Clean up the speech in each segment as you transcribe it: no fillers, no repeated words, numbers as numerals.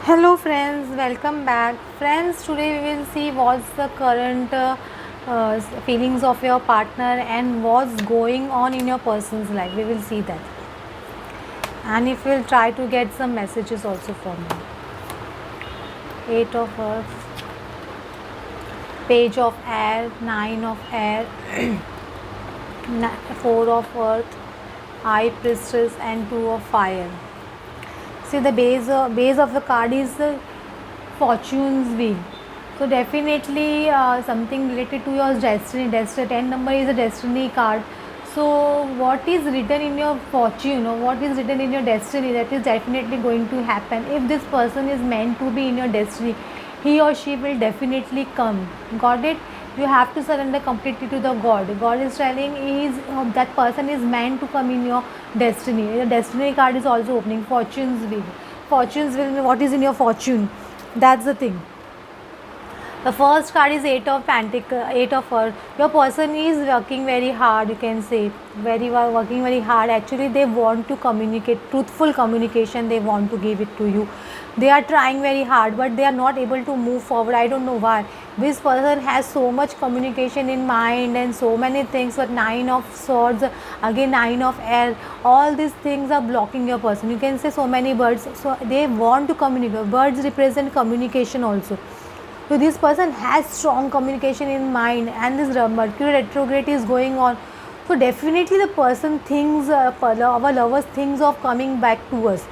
Hello friends, welcome back. Friends, today we will see what's the current feelings of your partner and what's going on in your person's life. We will see that. And if we'll try to get some messages also from you. Eight of Earth, Page of Air, Nine of Air, Four of Earth, High Priestess and Two of Fire. See the base of the card is the Fortune's Wheel. So definitely something related to your destiny. Destiny 10 number is a destiny card. So what is written in your fortune or what is written in your destiny, that is definitely going to happen. If this person is meant to be in your destiny, he or she will definitely come. Got it? You have to surrender completely to the God. God is telling is that person is meant to come in your destiny. The destiny card is also opening. Fortune's Wheel. Fortune's Wheel. What is in your fortune? That's the thing. The first card is Eight of Pentacles, Eight of Earth. Your person is working very hard, you can say, working very hard. Actually, they want to communicate, truthful communication. They want to give it to you. They are trying very hard, but they are not able to move forward. I don't know why. This person has so much communication in mind and so many things. But Nine of Swords, again Nine of Air. All these things are blocking your person. You can say so many birds. So they want to communicate. Birds represent communication also. So this person has strong communication in mind, and this Mercury retrograde is going on. So definitely the person thinks, our lovers thinks of coming back to us,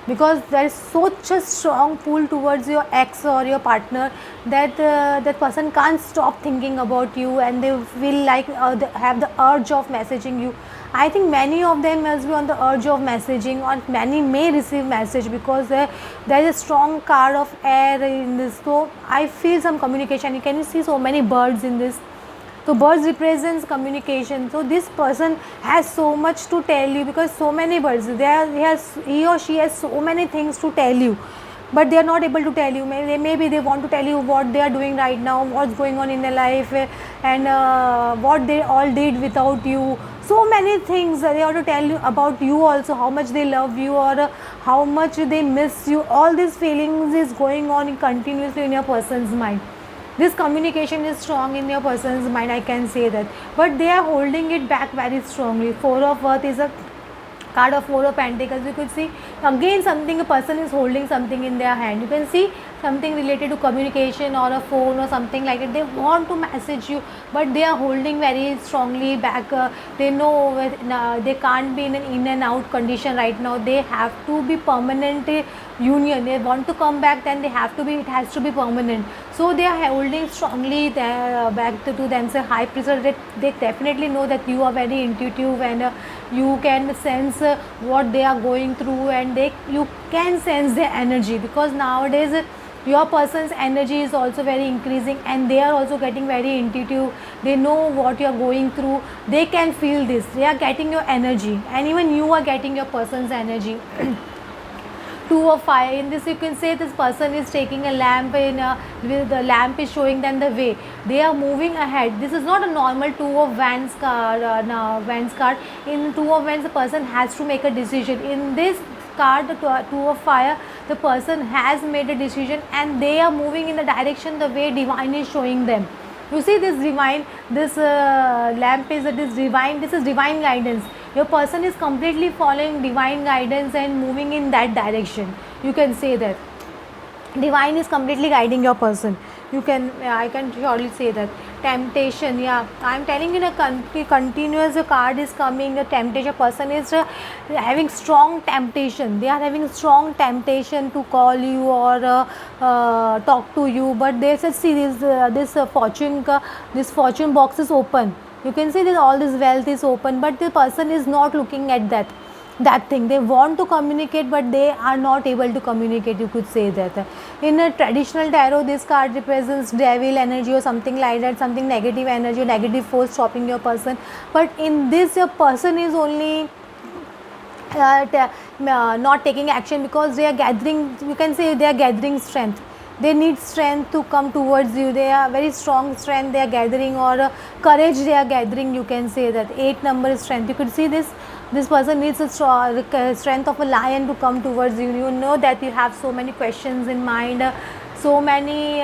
because there is such a strong pull towards your ex or your partner that that person can't stop thinking about you, and they will like have the urge of messaging you. I think many of them must be on the urge of messaging, or many may receive message, because there is a strong card of air in this. So I feel some communication. You can see so many birds in this. So birds represents communication. So this person has so much to tell you, because so many birds, he or she has so many things to tell you, but they are not able to tell you. Maybe they want to tell you what they are doing right now, what's going on in their life, and what they all did without you. So many things they want to tell you about you also, how much they love you, or how much they miss you. All these feelings is going on continuously in your person's mind. This communication is strong in your person's mind, I can say that, but they are holding it back very strongly. Four of Earth is a card of Four of Pentacles. You could see again something, a person is holding something in their hand. You can see something related to communication or a phone or something like it. They want to message you, but they are holding very strongly back. They know they can't be in an in and out condition right now. They have to be permanent union. They want to come back, then they have to be, it has to be permanent. So they are holding strongly back to themselves. High Priestess, they definitely know that you are very intuitive, and you can sense what they are going through, and you can sense their energy, because nowadays your person's energy is also very increasing, and they are also getting very intuitive. They know what you are going through. They can feel this. They are getting your energy, and even you are getting your person's energy. Two of Fire. In this, you can say this person is taking a lamp, the lamp is showing them the way. They are moving ahead. This is not a normal Two of Wands card. Wands card. In Two of Wands, the person has to make a decision. In this card, the Two of Fire, the person has made a decision, and they are moving in the direction the way divine is showing them. You see this divine, this lamp is this divine, this is divine guidance. Your person is completely following divine guidance and moving in that direction. You can say that divine is completely guiding your person. You can, I can surely say that. Temptation, yeah, I am telling you, a continuous card is coming. The temptation, person is having strong temptation. They are having strong temptation to call you or talk to you, but they said, see this this fortune box is open. You can see that all this wealth is open, but the person is not looking at that thing. They want to communicate, but they are not able to communicate, you could say that. In a traditional tarot, this card represents devil energy or something like that, something negative energy, negative force stopping your person. But in this, your person is only not taking action, because they are gathering, you can say they are gathering strength. They need strength to come towards you. They are very strong strength they are gathering, or courage they are gathering, you can say that. 8 number strength. You could see this This person needs a strength of a lion to come towards you. You know that you have so many questions in mind, so many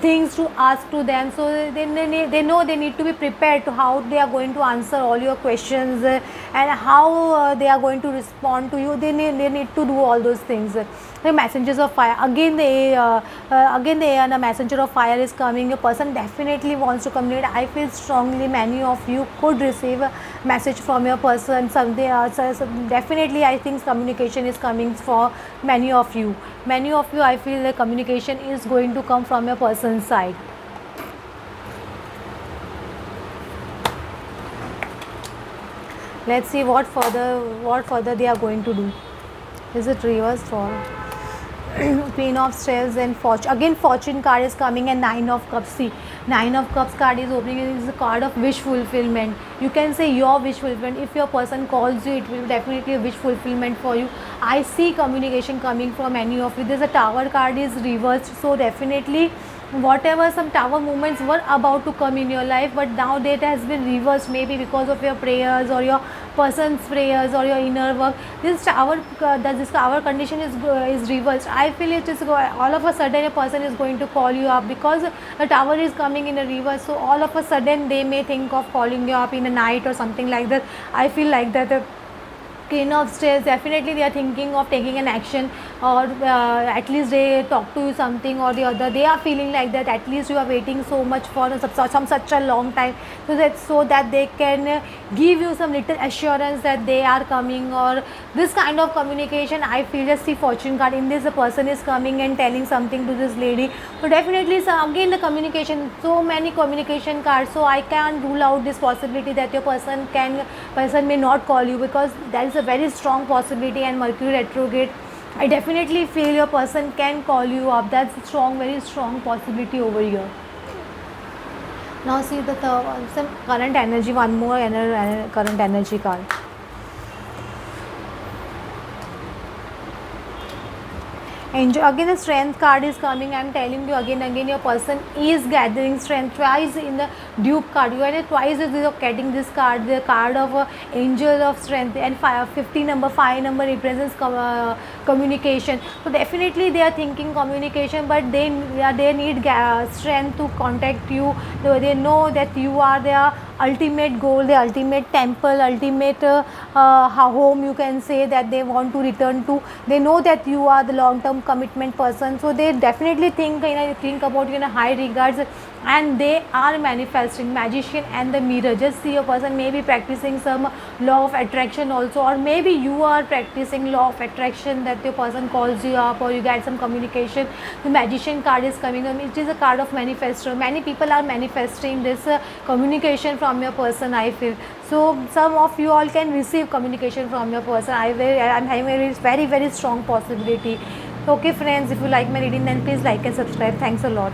things to ask to them, so they know they need to be prepared to how they are going to answer all your questions, and how they are going to respond to you. They need to do all those things. The messengers of fire, again the messenger of fire is coming. A person definitely wants to communicate. I feel strongly many of you could receive a message from your person someday. Definitely I think communication is coming for many of you. Many of you, I feel the communication is going to come from your person's side. Let's see what further they are going to do. Is it reversed for Queen of Swords and Fortune? Again Fortune card is coming, and Nine of Cups. See, Nine of Cups card is opening. It is a card of wish fulfillment. You can say your wish fulfillment. If your person calls you, it will definitely a wish fulfillment for you. I see communication coming from many of you. There's a Tower card is reversed, so definitely whatever some tower movements were about to come in your life, but now that has been reversed, maybe because of your prayers or your person's prayers or your inner work. This tower condition is reversed. I feel it is all of a sudden a person is going to call you up, because the tower is coming in a reverse, so all of a sudden they may think of calling you up in a night or something like that. I feel like that the Queen of Swords, definitely they are thinking of taking an action, or at least they talk to you something or the other. They are feeling like that at least you are waiting so much for some such a long time, so that they can give you some little assurance that they are coming, or this kind of communication. I feel, just see Fortune card in this, the person is coming and telling something to this lady. So definitely, so again the communication, so many communication cards, so I can't rule out this possibility that your person may not call you, because that is a very strong possibility. And Mercury retrograde, I definitely feel your person can call you up. That's a strong, very strong possibility over here. Now see the some current energy, one more current energy card. Enjoy. Again the strength card is coming. I am telling you again your person is gathering strength. Twice in the Duke card, you are twice getting this card, the card of angel of strength, and 5 number represents communication. So definitely they are thinking communication, but they need strength to contact you. They know that you are their ultimate goal, the ultimate temple, ultimate home, you can say, that they want to return to. They know that you are the long term commitment person, so they definitely think about you in a high regards, and they are manifesting. Magician and the Mirror, just see your person may be practicing some law of attraction also, or maybe you are practicing law of attraction, that your person calls you up or you get some communication. The Magician card is coming. It is a card of manifestor. Many people are manifesting this communication from your person, I feel. So some of you all can receive communication from your person. I'm having a very, very strong possibility. Okay friends, if you like my reading, then please like and subscribe. Thanks a lot.